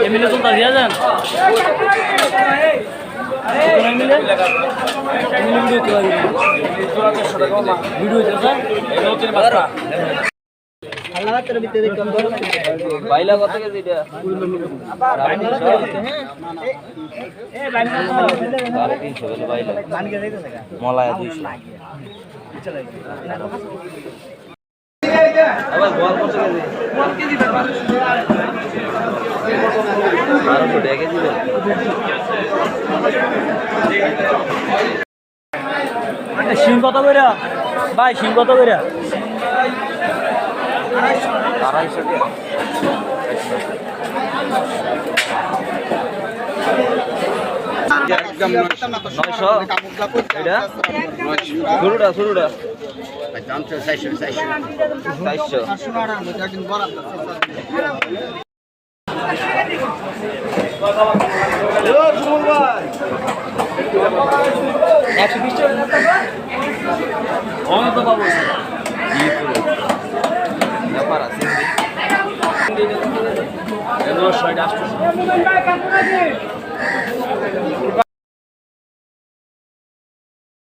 MLA তো দাঁড়িয়ে যান ভিডিও বাইলা কত কেজি এটা মলায় 200 আবার বল কত কেজি 1200 টাকা কেজি শিং কত কইরা ভাই শিং কত কইরা 250 টাকা একদম 900 এটা শুরুটা দাম তো 400 একদিন বরাদ 120 টাকা অনেক তো পাবো ব্যাপার আছে 900 টাকা